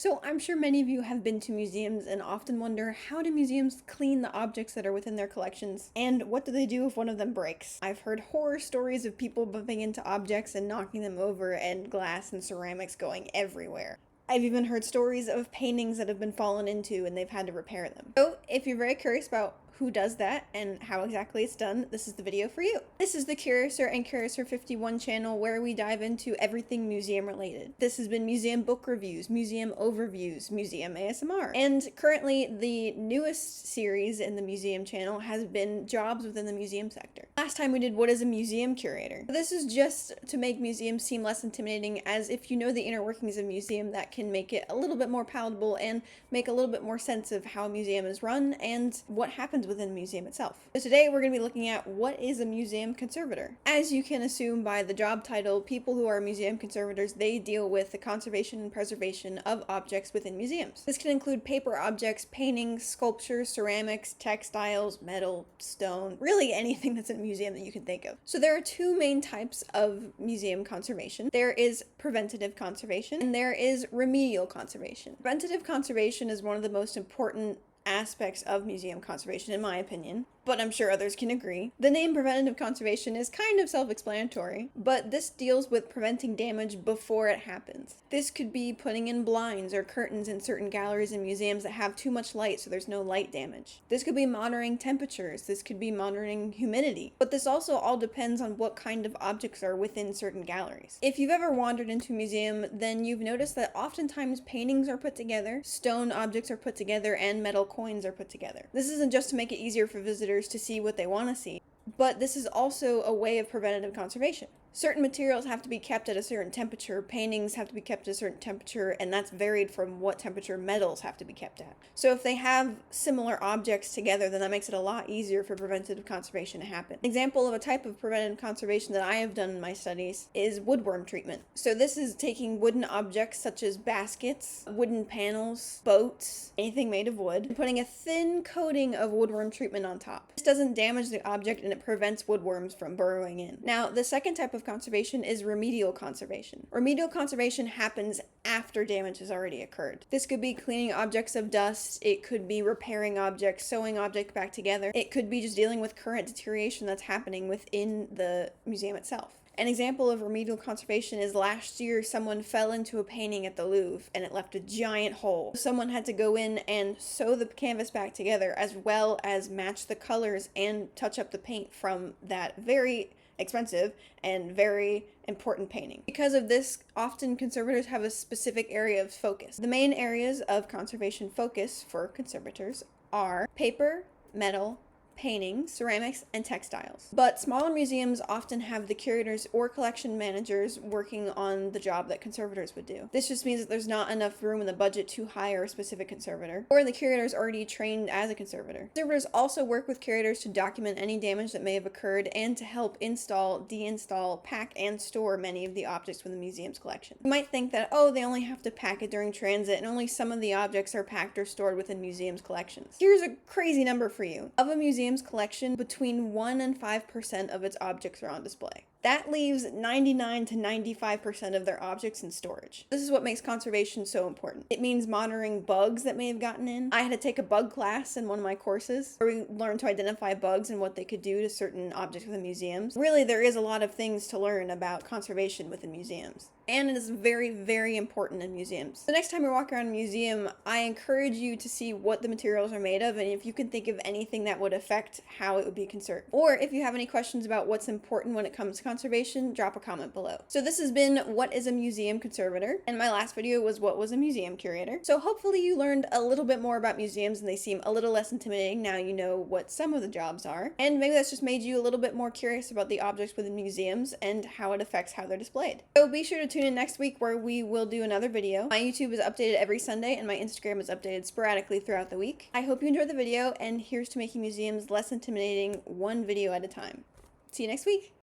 So I'm sure many of you have been to museums and often wonder, how do museums clean the objects that are within their collections? And what do they do if one of them breaks? I've heard horror stories of people bumping into objects and knocking them over, and glass and ceramics going everywhere. I've even heard stories of paintings that have been fallen into and they've had to repair them. So if you're very curious about who does that and how exactly it's done, this is the video for you. This is the Curiouser and Curiouser 51 channel, where we dive into everything museum related. This has been museum book reviews, museum overviews, museum ASMR, and currently the newest series in the museum channel has been jobs within the museum sector. Last time we did what is a museum curator. This is just to make museums seem less intimidating, as if you know the inner workings of a museum, that can make it a little bit more palatable and make a little bit more sense of how a museum is run and what happens within the museum itself. So today we're going to be looking at what is a museum conservator. As you can assume by the job title, people who are museum conservators, they deal with the conservation and preservation of objects within museums. This can include paper objects, paintings, sculptures, ceramics, textiles, metal, stone, really anything that's in a museum that you can think of. So there are two main types of museum conservation. There is preventative conservation and there is remedial conservation. Preventative conservation is one of the most important aspects of museum conservation, in my opinion, but I'm sure others can agree. The name preventative conservation is kind of self-explanatory, but this deals with preventing damage before it happens. This could be putting in blinds or curtains in certain galleries and museums that have too much light so there's no light damage. This could be monitoring temperatures, this could be monitoring humidity, but this also all depends on what kind of objects are within certain galleries. If you've ever wandered into a museum, then you've noticed that oftentimes paintings are put together, stone objects are put together, and metal coins are put together. This isn't just to make it easier for visitors to see what they want to see, but this is also a way of preventative conservation. Certain materials have to be kept at a certain temperature, paintings have to be kept at a certain temperature, and that's varied from what temperature metals have to be kept at. So if they have similar objects together, then that makes it a lot easier for preventative conservation to happen. An example of a type of preventative conservation that I have done in my studies is woodworm treatment. So this is taking wooden objects such as baskets, wooden panels, boats, anything made of wood, and putting a thin coating of woodworm treatment on top. This doesn't damage the object and it prevents woodworms from burrowing in. Now, the second type of conservation is remedial conservation. Remedial conservation happens after damage has already occurred. This could be cleaning objects of dust, it could be repairing objects, sewing objects back together, it could be just dealing with current deterioration that's happening within the museum itself. An example of remedial conservation is last year someone fell into a painting at the Louvre and it left a giant hole. Someone had to go in and sew the canvas back together, as well as match the colors and touch up the paint from that very expensive and very important painting. Because of this, often conservators have a specific area of focus. The main areas of conservation focus for conservators are paper, metal, paintings, ceramics, and textiles. But smaller museums often have the curators or collection managers working on the job that conservators would do. This just means that there's not enough room in the budget to hire a specific conservator, or the curator is already trained as a conservator. Conservators also work with curators to document any damage that may have occurred and to help install, deinstall, pack, and store many of the objects within the museum's collection. You might think that, oh, they only have to pack it during transit and only some of the objects are packed or stored within museums' collections. Here's a crazy number for you. Of a museum's collection, between 1 and 5% of its objects are on display. That leaves 99 to 95% of their objects in storage. This is what makes conservation so important. It means monitoring bugs that may have gotten in. I had to take a bug class in one of my courses where we learned to identify bugs and what they could do to certain objects within museums. Really, there is a lot of things to learn about conservation within museums. And it is very, very important in museums. The next time you walk around a museum, I encourage you to see what the materials are made of and if you can think of anything that would affect how it would be conserved. Or if you have any questions about what's important when it comes to conservation, drop a comment below. So this has been What is a Museum Conservator? And my last video was What was a Museum Curator? So hopefully you learned a little bit more about museums and they seem a little less intimidating now you know what some of the jobs are. And maybe that's just made you a little bit more curious about the objects within museums and how it affects how they're displayed. So be sure to tune in next week where we will do another video. My YouTube is updated every Sunday and my Instagram is updated sporadically throughout the week. I hope you enjoyed the video, and here's to making museums less intimidating, one video at a time. See you next week.